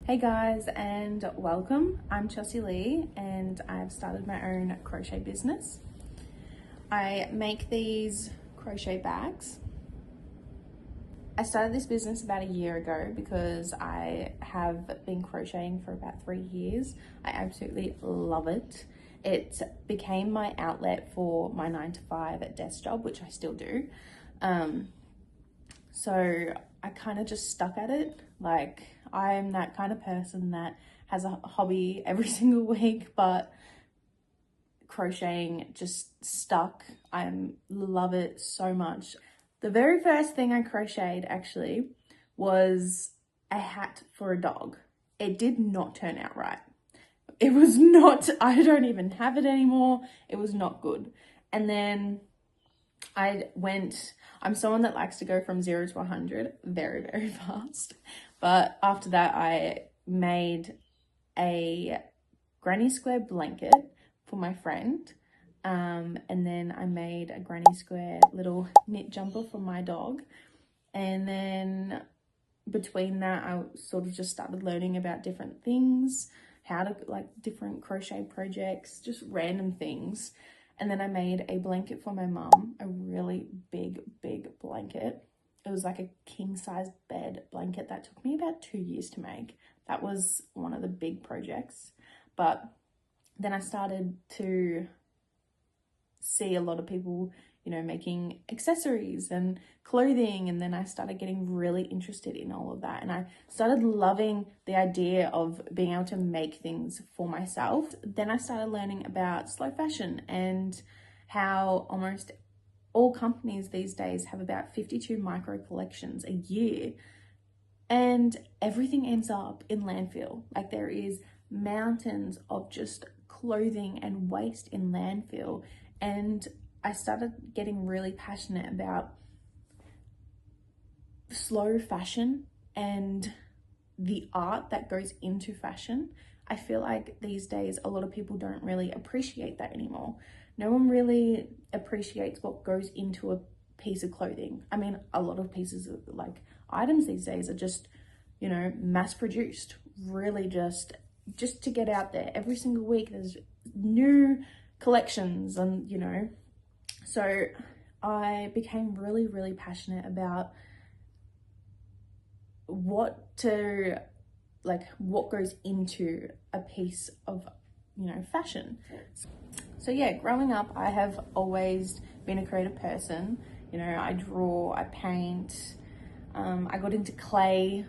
Hey guys, and welcome. I'm Chelsea Lee and I've started my own crochet business. I make these crochet bags. I started this business about a year ago because I have been crocheting for about 3 years. I absolutely love it. It became my outlet for my 9-to-5 desk job, which I still do. So I kind of just stuck at it. Like, I'm that kind of person that has a hobby every single week, but crocheting just stuck. I love it so much. The very first thing I crocheted actually was a hat for a dog. It did not turn out right. It was not, I don't even have it anymore. It was not good. And then I'm someone that likes to go from 0 to 100 very, very fast. But after that, I made a granny square blanket for my friend. And then I made a granny square little knit jumper for my dog. And then between that, I sort of just started learning about different things, how to different crochet projects, just random things. And then I made a blanket for my mum, a really big blanket. It was like a king-size bed blanket that took me about 2 years to make. That was one of the big projects. But then I started to see a lot of people, making accessories and clothing. And then I started getting really interested in all of that. And I started loving the idea of being able to make things for myself. Then I started learning about slow fashion and how almost all companies these days have about 52 micro collections a year. And everything ends up in landfill. Like, there is mountains of just clothing and waste in landfill. And I started getting really passionate about slow fashion and the art that goes into fashion. I feel like these days a lot of people don't really appreciate that anymore. No one really appreciates what goes into a piece of clothing. I mean, a lot of pieces of items these days are just, mass produced, really just to get out there. Every single week there's new collections and, so I became really passionate about what goes into a piece of, fashion. So yeah, growing up, I have always been a creative person. I draw, I paint, I got into clay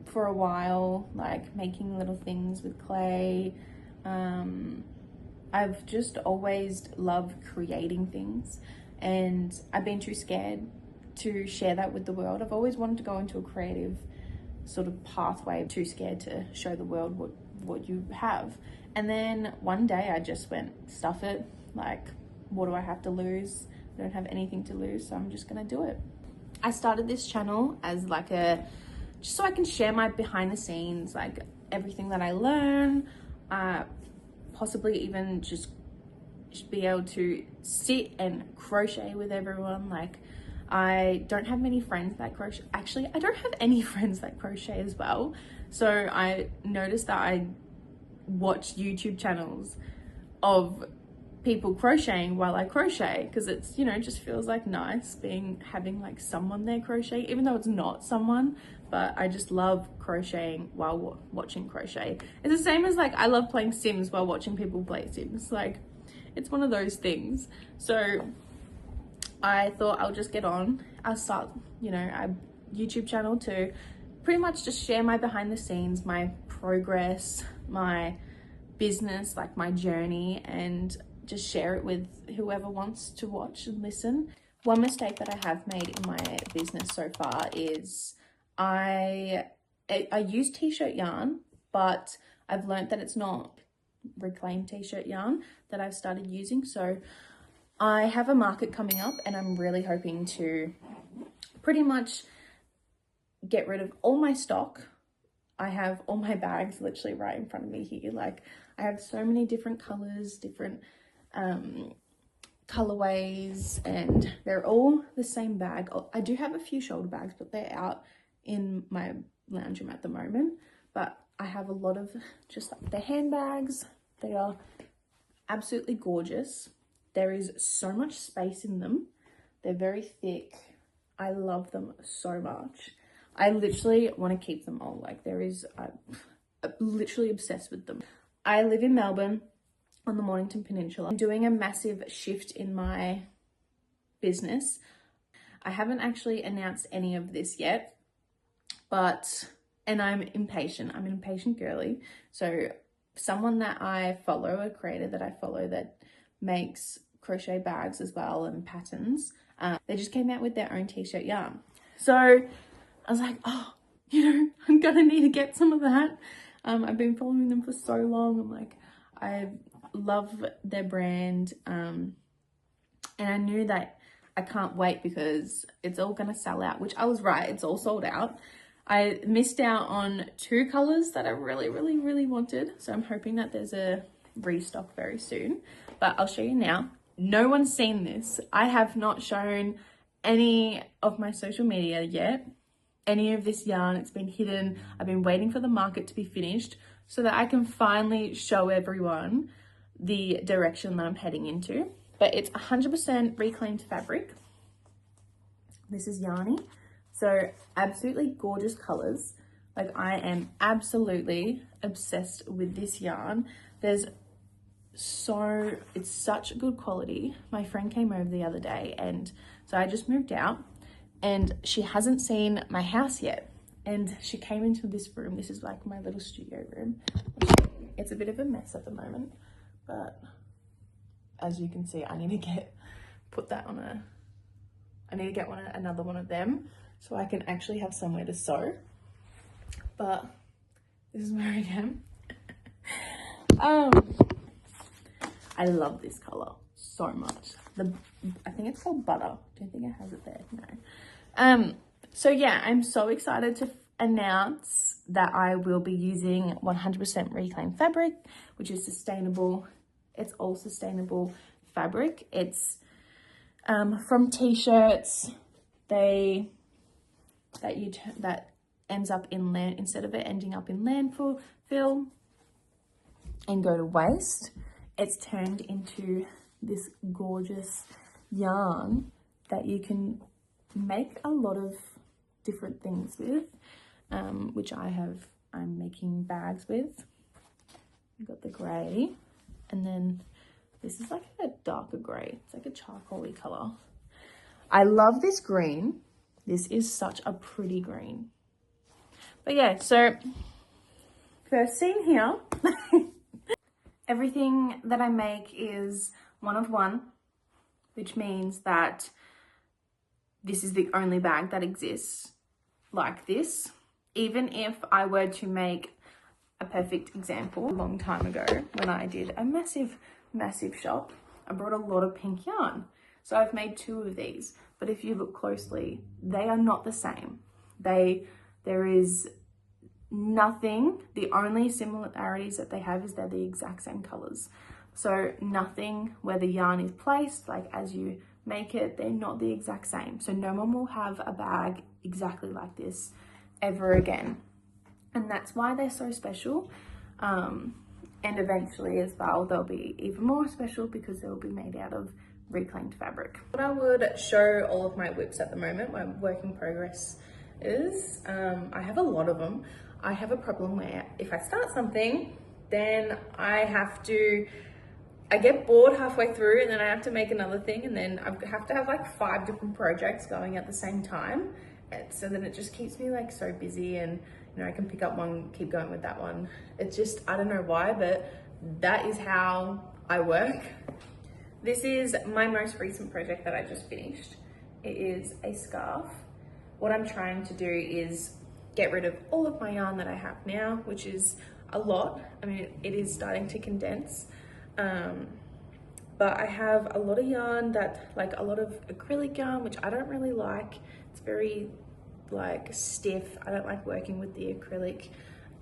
for a while, like making little things with clay. I've just always loved creating things, and I've been too scared to share that with the world. I've always wanted to go into a creative sort of pathway, too scared to show the world what you have. And then one day I just went, stuff it, what do I have to lose? I don't have anything to lose, so I'm just gonna do it. I started this channel as just so I can share my behind the scenes, everything that I learn, possibly even just be able to sit and crochet with everyone. I don't have many friends that crochet. Actually, I don't have any friends that crochet as well. So I noticed that I watch YouTube channels of people crocheting while I crochet, because it's, just feels nice having someone there crochet, even though it's not someone. But I just love crocheting while watching crochet. It's the same as I love playing Sims while watching people play Sims. It's one of those things. So I thought I'll just get on. I'll start, a YouTube channel to pretty much just share my behind the scenes, my progress, my business, my journey, and just share it with whoever wants to watch and listen. One mistake that I have made in my business so far is I use t-shirt yarn, but I've learned that it's not reclaimed t-shirt yarn that I've started using. So I have a market coming up and I'm really hoping to pretty much get rid of all my stock. I have all my bags literally right in front of me here. I have so many different colors, different colorways, and they're all the same bag. I do have a few shoulder bags, but they're out in my lounge room at the moment. But I have a lot of just like the handbags. They are absolutely gorgeous. There is so much space in them. They're very thick. I love them so much. I literally want to keep them all. Like I'm literally obsessed with them. I live in Melbourne on the Mornington Peninsula. I'm doing a massive shift in my business. I haven't actually announced any of this yet, and I'm impatient. I'm an impatient girly. So someone that I follow, a creator that I follow that makes crochet bags as well and patterns, they just came out with their own t-shirt yarn. So I was like, oh, I'm gonna need to get some of that. I've been following them for so long. I'm like, I love their brand. And I knew that I can't wait because it's all gonna sell out, which I was right, it's all sold out. I missed out on 2 colors that I really, really, really wanted. So I'm hoping that there's a restock very soon, but I'll show you now. No one's seen this. I have not shown any of my social media yet, any of this yarn. It's been hidden. I've been waiting for the market to be finished so that I can finally show everyone the direction that I'm heading into. But it's 100% reclaimed fabric. This is Yarny. So absolutely gorgeous colors. Like, I am absolutely obsessed with this yarn. It's such good quality. My friend came over the other day, and so I just moved out and she hasn't seen my house yet. And she came into this room. This is like my little studio room. It's a bit of a mess at the moment, but as you can see, I need to get another one of them so I can actually have somewhere to sew. But this is where I am. I love this color so much. I think it's called Butter. Don't think it has it there. No. So yeah, I'm so excited to announce that I will be using 100% reclaimed fabric, which is sustainable. It's all sustainable fabric. It's from t-shirts that ends up in land, instead of it ending up in landfill and go to waste, it's turned into this gorgeous yarn that you can make a lot of different things with, which I'm making bags with. I've got the grey, and then this is like a darker grey. It's like a charcoaly color. I love this green. This is such a pretty green. But yeah, so first scene here. Everything that I make is 1 of 1, which means that this is the only bag that exists like this. Even if I were to make a perfect example a long time ago when I did a massive shop, I brought a lot of pink yarn. So I've made 2 of these, but if you look closely, they are not the same. There is nothing. The only similarities that they have is they're the exact same colors. So nothing where the yarn is placed, like as you make it, they're not the exact same. So no one will have a bag exactly like this ever again. And that's why they're so special. And eventually as well, they'll be even more special because they'll be made out of reclaimed fabric. What I would show all of my whips at the moment, my work in progress is, I have a lot of them. I have a problem where if I start something, then I get bored halfway through, and then I have to make another thing, and then I have to have like 5 different projects going at the same time. And so then it just keeps me like so busy, and I can pick up one, keep going with that one. It's just, I don't know why, but that is how I work. This is my most recent project that I just finished. It is a scarf. What I'm trying to do is get rid of all of my yarn that I have now, which is a lot. I mean, it is starting to condense. But I have a lot of yarn like a lot of acrylic yarn, which I don't really like. It's very like stiff. I don't like working with the acrylic,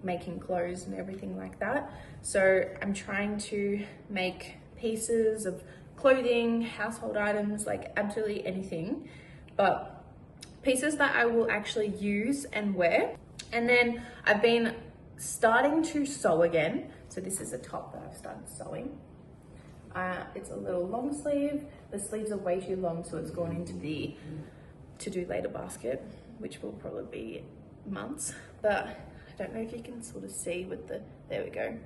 making clothes and everything like that. So I'm trying to make pieces of clothing, household items, like absolutely anything, but pieces that I will actually use and wear. And then I've been starting to sew again. So this is a top that I've started sewing. It's a little long sleeve. The sleeves are way too long, so it's gone into the to-do later basket, which will probably be months. But I don't know if you can sort of see with the, there we go.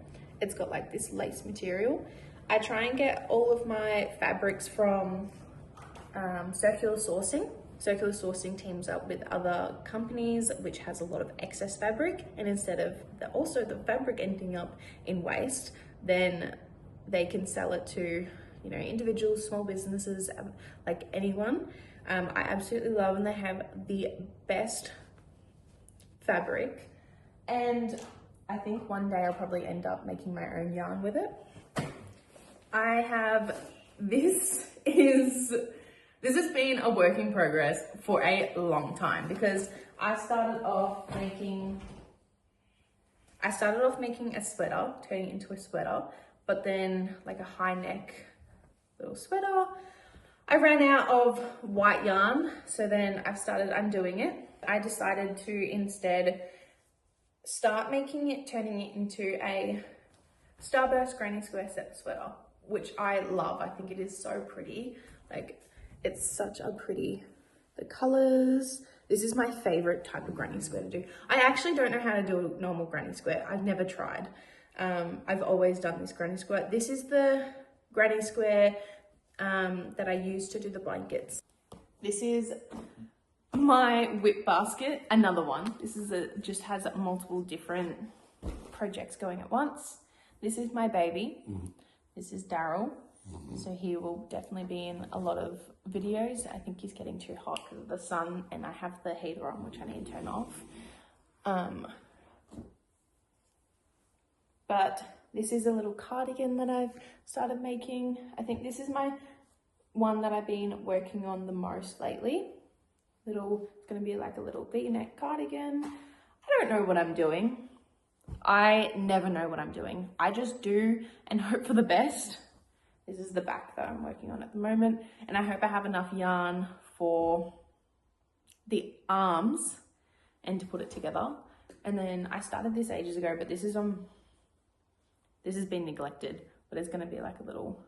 It's got like this lace material. I try and get all of my fabrics from Circular Sourcing. Circular Sourcing teams up with other companies which has a lot of excess fabric, and instead of the fabric ending up in waste, then they can sell it to, you know, individuals, small businesses, like anyone. I absolutely love, and they have the best fabric, and I think one day I'll probably end up making my own yarn with it. I have, this has been a work in progress for a long time, because I started off making a sweater, turning it into a sweater, but then like a high neck little sweater. I ran out of white yarn, so then I've started undoing it. I decided to instead start making it, turning it into a Starburst granny square set sweater, which I love. I think it is so pretty. Like, it's such a pretty, the colors. This is my favorite type of granny square to do. I actually don't know how to do a normal granny square. I've never tried. I've always done this granny square. This is the granny square that I use to do the blankets. This is my whip basket, another one. This is just has multiple different projects going at once. This is my baby. This is Daryl. So he will definitely be in a lot of videos. I think he's getting too hot because of the sun, and I have the heater on, which I need to turn off. But this is a little cardigan that I've started making. I think this is my one that I've been working on the most lately. It's gonna be like a little V-neck cardigan. I don't know what I'm doing. I never know what I'm doing. I just do and hope for the best. This is the back that I'm working on at the moment, and I hope I have enough yarn for the arms and to put it together. And then I started this ages ago, but this has been neglected, but it's going to be like a little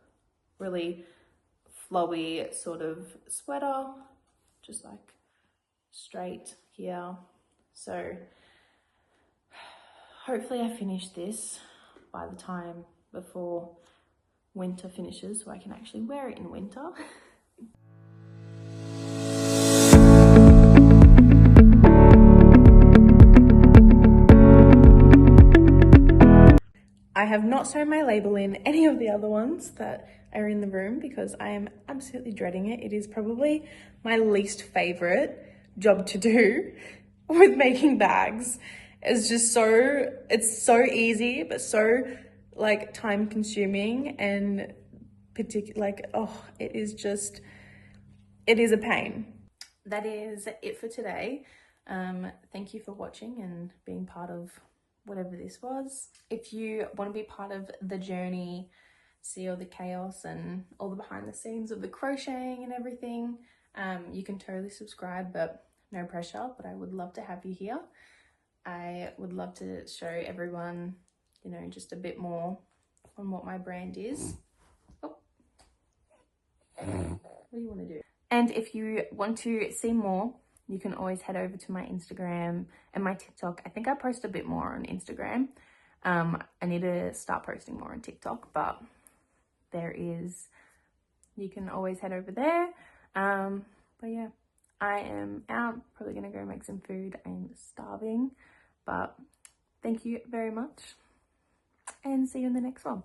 really flowy sort of sweater, just like straight here. So hopefully I finish this by the time before winter finishes, so I can actually wear it in winter. I have not sewn my label in any of the other ones that are in the room because I am absolutely dreading it. It is probably my least favorite job to do with making bags. It's just it's so easy, but so like time consuming, and it is a pain. That is it for today. Thank you for watching and being part of whatever this was. If you want to be part of the journey, see all the chaos and all the behind the scenes of the crocheting and everything, you can totally subscribe, but no pressure. But I would love to have you here. I would love to show everyone, you know, just a bit more on what my brand is. Oh. What do you want to do? And if you want to see more, you can always head over to my Instagram and my TikTok. I think I post a bit more on Instagram. I need to start posting more on TikTok, but you can always head over there. But yeah, I am out, probably gonna go make some food. I'm starving, but thank you very much and see you in the next one.